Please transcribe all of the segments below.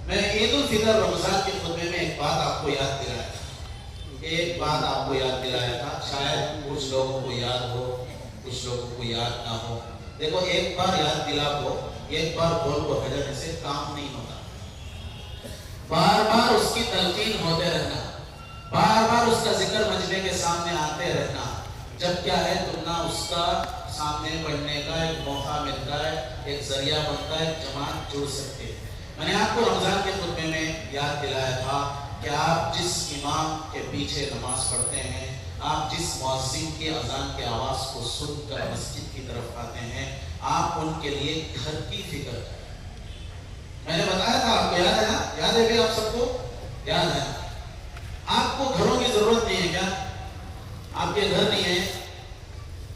میں عید الفطر رمضان کے خطبے میں ایک بات آپ کو یاد دلایا تھا، شاید کچھ لوگوں کو یاد ہو، کچھ لوگوں کو یاد نہ ہو۔ دیکھو، ایک بار یاد دلا کو، ایک بار بول کو بھیجنے سے کام نہیں ہوتا، بار بار اس کی تلقین ہوتے رہنا، بار بار اس کا ذکر مجمع کے سامنے آتے رہنا، جب کیا ہے تم نہ اس کا سامنے بڑھنے کا ایک موقع ملتا ہے، ایک ذریعہ بنتا ہے، جماعت جڑ سکتے ہیں۔ میں نے آپ کو رمضان کے خطبے میں یاد دلایا تھا کہ آپ جس امام کے پیچھے نماز پڑھتے ہیں، آپ جس مؤذن کی اذان کی آواز کو سن کر مسجد کی طرف آتے ہیں، آپ ان کے لیے گھر کی فکر کریں۔ میں نے بتایا تھا، آپ کو یاد ہے نا؟ یاد ہے بھی آپ سب کو؟ یاد ہے؟ آپ کو گھروں کی ضرورت نہیں ہے کیا؟ آپ کے گھر نہیں ہے؟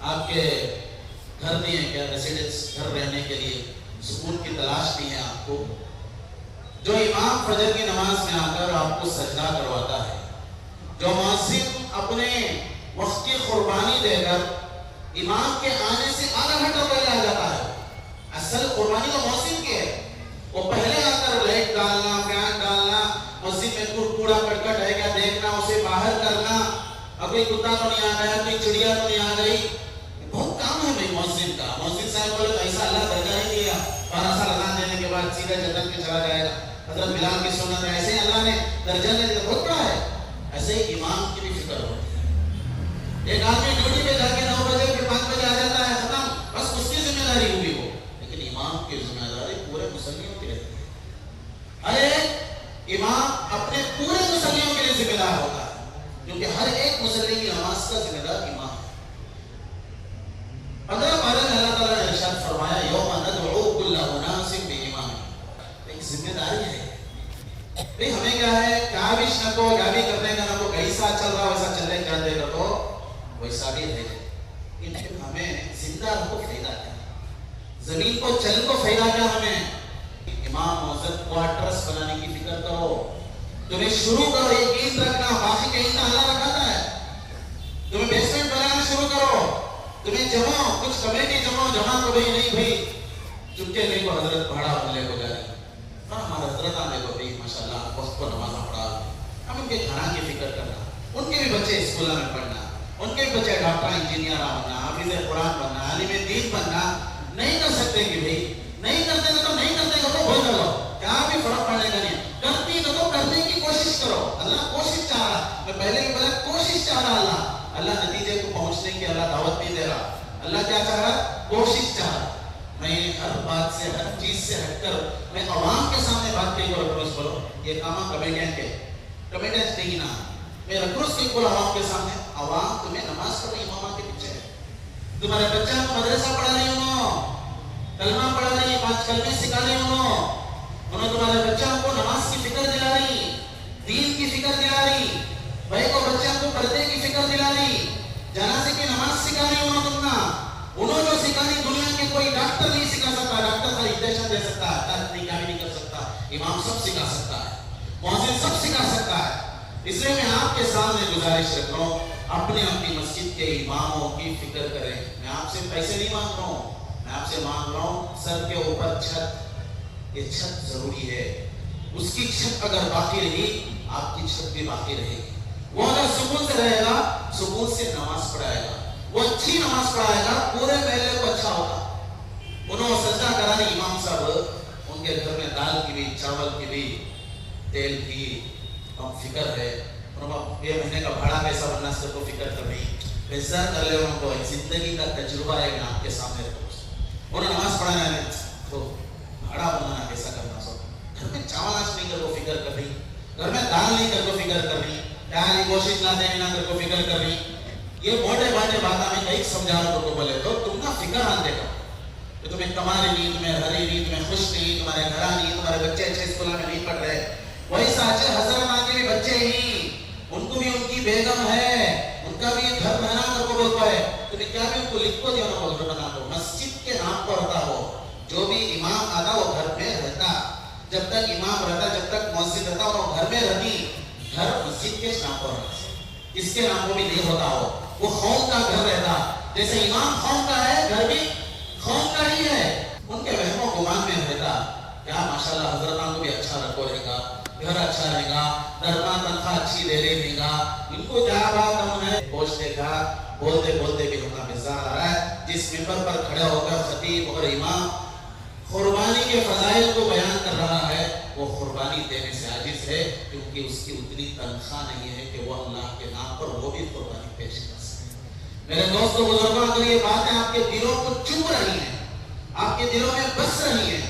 آپ کے گھر نہیں ہے کیا؟ ریسیڈنس، گھر رہنے کے لیے سکون کی تلاش نہیں ہے آپ کو؟ جو امام فجر کی نماز میں آ کر آپ کو سجدہ کرواتا ہے، جو مؤذن اپنے وقت کی قربانی دے کر امام کے آنے سے آدھا گھنٹہ پہلے آ جاتا ہے، اصل قربانی تو مؤذن کی ہے، وہ پہلے آ کر لائٹ ڈالنا، فین ڈالنا، مسجد میں کوڑا کرکٹ ہے کیا دیکھنا، اسے باہر کرنا، اب کوئی کتا تو نہیں آ گیا، کوئی چڑیا تو نہیں آ گئی، بہت کام ہے بھائی مؤذن کا۔ مؤذن صاحب بولے ایسا اللہ درجہ نہیں دیا، 12 سال اذان دینے کے بعد سیدھا جنت میں چلا جائے گا، حضرت بلال کی سنت ہے، ایسے ہی اللہ نے درجہ نہیں دیا، بہت بڑا ہے۔ ایسے ہی امام کی بھی فکر ہوتی ہے۔ ایک آدمی ڈیوٹی پہ جا کے 9 بجے پھر 5 بجے آ جاتا ہے، ختم، بس اس کی ذمہ داری ہوئی وہ، لیکن امام کی ذمہ داری پورے مسلمانوں کی رہتی ہے۔ ہر ایک امام اپنے پورے مسلمانوں کے لیے ذمہ دار ہوتا ہے، کیونکہ ہر ایک مسلمان کی نماز کا ذمہ دار امام ہے۔ 15 پارے میں اللہ تعالیٰ نے ارشاد فرمایا، یوم ندعو کل اناس بامامہم، ایک ذمہ داری ہے بھئی، ہمیں کیا ہے، کیا بھی نکو، کیا بھی کرنے کا نکو، کیسا چل رہا ویسا چلنے کیا دے گا تو ویسا بھی رہے گا، لیکن ہمیں زندہ رہو فائدہ کیا، زمین کو چل کو فائدہ کیا ہمیں؟ امام مؤذن کوارٹرز بنانے کی فکر کرو، تمہیں شروع کرو، ایک اینٹ رکھنا، باقی کا اینٹ اللہ رکھاتا ہے، تمہیں بیسمنٹ بنانا شروع کرو، تمہیں جمع کچھ کمیٹی جمع کو بھئی نہیں بھئی چکے نہیں کو حضرت بھاڑا بنلے کو جائے، ہمارا حضرت آنے کو بھی ماشاءاللہ وقت کو نمازہ پڑھا، ہم ان کے گھراں کی فکر کرنا، ان کے بھی بچے اسکولہ میں پڑھنا، ان کے بھی بچے ڈاکٹر انجینئر بننا، حافظ قرآن بننا، عالم دین بننا، نہیں کر سکتے کہ بھئی نہیں کرتے تو نہیں کرتے تو بھول کر لو، کیا بھی فرق پڑنے کا نہیں، کرتی تو کرنے کی کوشش کرو، اللہ کوشش چاہ رہا، میں پہلے بھی بولا کوشش چاہ رہا، اللہ نتیجے کو پہنچنے کی اللہ دعوت نہیں دے رہا، اللہ کیا چاہ رہا؟ کوشش چاہ رہا۔ میں ہر بات سے، ہر چیز سے ہٹ کر میں عوام کے سامنے بات نہیں کرو، روز کرو، یہ کام کمیڈین کے کمیڈینس نہیں نا، میں رکھوز کی کل عوام کے سامنے، عوام تمہیں نماز پڑھ رہی امامہ کے پیچھے ہے، تمہارے بچہ مدرسہ پڑھا رہی انہوں، کلمہ پڑھا رہی، 5 کلمے سکھا رہی انہوں تمہارے بچوں کو نماز کی فکر دلا رہی، دین کی فکر دلا رہی، بھائی کو بچوں کو پردے کی فکر دلا رہی، جنازے کی نماز سکھا رہی انہوں جو سکھانی دنیا کے کوئی ڈاکٹر نہیں سکھا سکتا، ڈاکٹر کا انجیکشن دے سکتا ہے، دارد نہیں کیا بھی نہیں کر سکتا، امام سب سکھا سکتا ہے، مؤذن سب سکھا سکتا ہے۔ اس لیے میں آپ کے سامنے گزارش رکھ رہا ہوں، اپنی مسجد کے اماموں کی فکر کریں۔ میں آپ سے پیسے نہیں مانگ رہا ہوں، میں آپ سے مانگ رہا ہوں سر کے اوپر چھت، یہ چھت ضروری ہے، اس کی چھت اگر باقی رہی آپ کی چھت بھی باقی رہے گی، وہ اگر سکون سے رہے گا، سکون سے نماز پڑھائے گا، وہ اچھی نماز پڑھائے گا، پورے محلے کو اچھا ہوگا۔ انہوں سجدہ کرانے امام صاحب، ان کے گھر میں دال کی بھی، چاول کی بھی، تیل کی ہم فکر ہے، یہ مہینے کا بھاڑا کیسا بننا سب کو فکر کر رہی، پیسہ کر لے ان کو، زندگی کا تجربہ ہے، میں آپ کے سامنے رکھوں، انہیں نماز پڑھانا ہے تو بھاڑا بنانا کیسا کرنا، سب گھر میں چاول آج نہیں کر کو فکر کر رہی، گھر میں دال نہیں کر کو فکر کر رہی، پیاری کوشش نہ دینے نہ کر کو فکر کر رہی، یہ موٹے باٹے بات میں کئی سمجھا رہا تو بولے تو تم نہ فکر آنے کا، کہ تمہیں کماری نہیں، تمہیں ہری نہیں، تمہیں خوش نہیں، تمہارے گھرا نہیں، تمہارے بچے اچھے اسکولہ میں نہیں پڑھ رہے، وہی ساچے حضرت ماں کے بھی بچے ہی، ان کو بھی ان کی بیگم ہے، ان کا بھی گھر بنا کر کو بولتا ہے، تمہیں کیا بھی ان کو لکھ کو دیا نہ گھر بنا دو، مسجد کے نام پر رہتا ہو، جو بھی امام آتا وہ گھر میں رہتا، جب تک امام رہتا، جب تک مسجد رہتا وہ گھر میں رہتی، گھر مسجد کے نام پر رہتا، اس کے نام کو بھی نہیں ہوتا ہو، وہ قوم کا گھر رہتا، جیسے امام قوم کا ہے، گھر بھی قوم کا ہی ہے، ان کے وہم و گمان میں رہتا، کیا ماشاءاللہ حضرتان کو بھی اچھا رکھو رہے گھر اچھا رہے گا، درما تنخواہ اچھی دے رہے گا، ان کو کیا بات ہم ہے پوچھنے کا بولتے بولتے بھی ہمارا مزاج آ رہا ہے. جس ممبر پر کھڑے ہو کر خطیب اور امام قربانی کے فضائل کو بیان کر رہا ہے وہ قربانی دینے سے عاجز ہے، کیونکہ اس کی اتنی تنخواہ نہیں ہے کہ وہ اللہ کے نام پر وہ بھی قربانی پیش کر سکے. میرے دوستوں بزرگوں، اگر یہ باتیں آپ کے دلوں کو چوم رہی ہیں، آپ کے دلوں میں بس رہی ہیں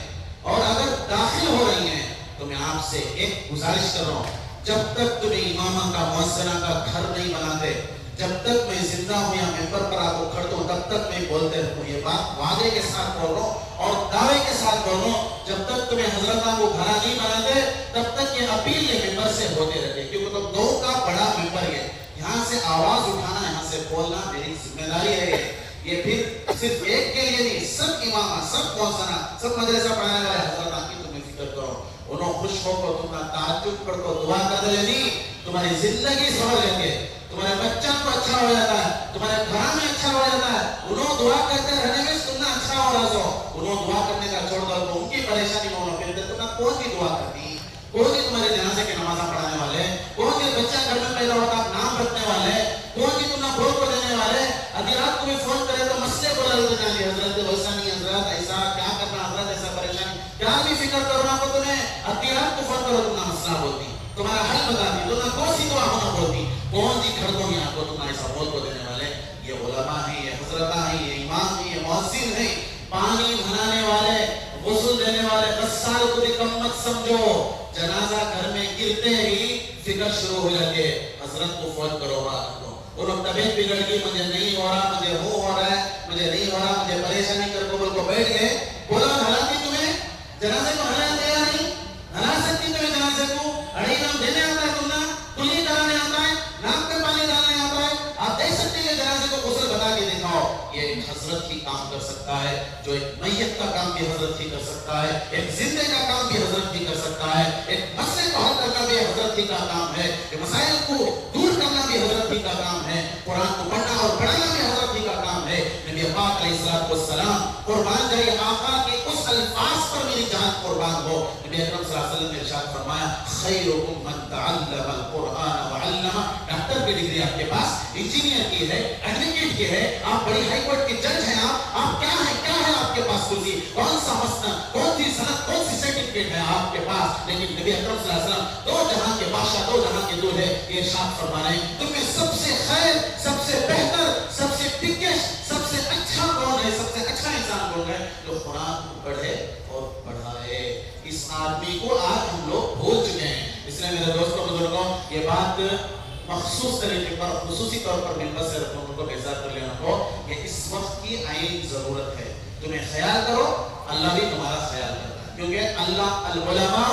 اور اگر داخل ہو رہی ہیں تو میں آپ سے ایک گزارش کر رہا ہوں، جب تک تمہیں امامہ کا مؤذنہ کا گھر نہیں بناتے، جب تک میں زندہ ہوں یا ممبر پر آپ کو کھڑتا ہوں، تب تک میں بولتے رہتا ہوں. یہ بات وعدے کے ساتھ بول رہا ہوں اور دعوے کے ساتھ بول رہا ہوں، جب تک تمہیں حضرت کو گھر نہیں بناتے تب تک یہ اپیل یہ ممبر سے ہوتے رہتے، کیونکہ تو دو کا بڑا ممبر ہے. یہاں سے آواز اٹھانا، یہاں سے بولنا میری ذمہ داری ہے. یہ پھر صرف ایک کے لیے نہیں، سب امامہ، سب مؤذنہ، سب مدرسہ پڑھانے والے حضرات کی تمہیں فکر کرو. انہوں خوش ہو کر تمہارا تعجب پڑھ کر دعا کر دے نہیں، تمہاری زندگی سمجھ لیں گے، تمہارے بچہ کو اچھا ہو جاتا ہے، تمہارے گھر میں اچھا ہو جاتا ہے. انہوں دعا کرتے رہنے میں سننا اچھا ہو رہا ہو، انہوں دعا کرنے کا چھوڑ دو تو ان کی پریشانی میں ہونا. پھر تمہیں کون سی دعا کرتی، کون سی تمہارے جنازے کے نمازہ پڑھانے والے، کون سی بچہ گھر میں پیدا ہوتا نام رکھنے والے، کون سی تمہیں بھوگ کو دینے والے. اگر رات تمہیں فون کرے تو مسئلے کو لڑتے جانے، حضرت ویسا نہیں، حضرت ایسا کیا کرنا، حضرت ایسا پریشانی کیا بھی فکر کرنا کو تمہیں اختیارات کو فون کرو، تمہارا مسئلہ بولتی، تمہارا حل بتاتی، تمہیں کون سی دعا ہونا بولتی، کون سی گھر کو نہیں آپ کو تمہارے سبول کو دینے والے. یہ علماء ہیں، یہ حضرتاں ہیں، یہ امام ہیں، یہ مؤذن ہیں، پانی بھرانے والے، غسل دینے والے. غسال کو بھی کم مت سمجھو، جنازہ گھر میں گرتے ہی فکر شروع ہو جاتی ہے، حضرت کو فون کرو بات کو. اور طبیعت بگڑ گئی، مجھے نہیں ہو رہا، مجھے ہو رہا ہے، مجھے نہیں ہو رہا، مجھے پریشانی کر کو بول کو بیٹھ گئے. بولا ہلاتی تمہیں جنازے کو ہلایا دیا نہیں، ہلا سکتی تمہیں جنازے کو. اڑی نام دینے آتا ہے، تم کلی کرانے آتا ہے، نام پہ پانی ڈالنے آتا ہے، آپ دیکھ سکتے ہیں جنازے کو غسل بتا کے دکھاؤ. یہ ایک حضرت ہی کام کر سکتا ہے، جو ایک میت کا کام بھی حضرت ہی کر سکتا ہے، ایک زندے کا کام بھی حضرت ہی کر سکتا ہے، ایک مسئلے کو حل کرنا بھی حضرت ہی کا کام ہے، کہ مسائل کو دور کرنا بھی حضرت ہی کا کام ہے، قرآن کو پڑھنا اور پڑھانا بھی حضرت ہی کا کام ہے. نبی پاک علیہ الصلوۃ والسلام قربان جائے آقا کے اس الفاظ پر میری جان قربان ہو. نبی اکرم صلی اللہ علیہ وسلم نے ارشاد فرمایا، خیرکم من تعلم القرآن وعلمہ. ڈاکٹر کی ڈگری آپ کے پاس، انجینئر کی ہے، ایڈوکیٹ کی ہے، آپ بڑی ہائی کورٹ کے جج ہیں، آپ کیا ہے آپ کے پاس کرسی، کون سا مسند، کون سی سند، کون سی سرٹیفکیٹ ہے آپ کے پاس. لیکن نبی اکرم صلی اللہ علیہ وسلم دو جہاں کے بادشاہ، دو جہاں کے دو ہے، یہ ارشاد فرما رہے ہیں تم میں سب سے خیر، سب سے بہتر، سب سے بگیسٹ، سب سے اچھا کون ہے، سب سے اچھا انسان کون ہے، جو قرآن کو پڑھے اور پڑھائے. اس آدمی کو آج ہم لوگ بھول چکے ہیں. اس لیے میرے دوستوں بزرگوں، یہ بات مخصوص طریقے پر، خصوصی طور پر ممبر سے رکھوں کو بیزار کر لینا کو، یہ اس وقت کی عین ضرورت ہے. تمہیں خیال کرو، اللہ بھی تمہارا خیال کرتا ہے، کیونکہ اللہ العلماء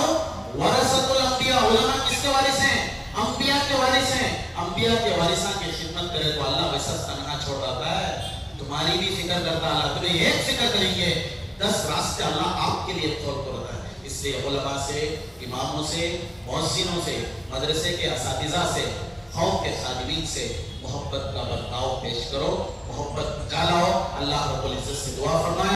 ورثۃ الانبیاء. علماء کس کے وارث ہیں؟ انبیاء کے وارث ہیں. انبیاء کے وارثاں کی خدمت کرے تو اللہ ویسا تنہا چھوڑ رہتا ہے؟ تمہاری بھی فکر کرتا اللہ، تمہیں ایک فکر کریں گے 10 راستے اللہ آپ کے لیے کھول کر رہا ہے. اس لیے علماء سے، اماموں سے، مؤذنوں سے، مدرسے کے اساتذہ سے، قوم کے خادمین سے محبت کا برتاؤ پیش کرو، محبت بچا لاؤ. اللہ رب العزت سے دعا فرمائے.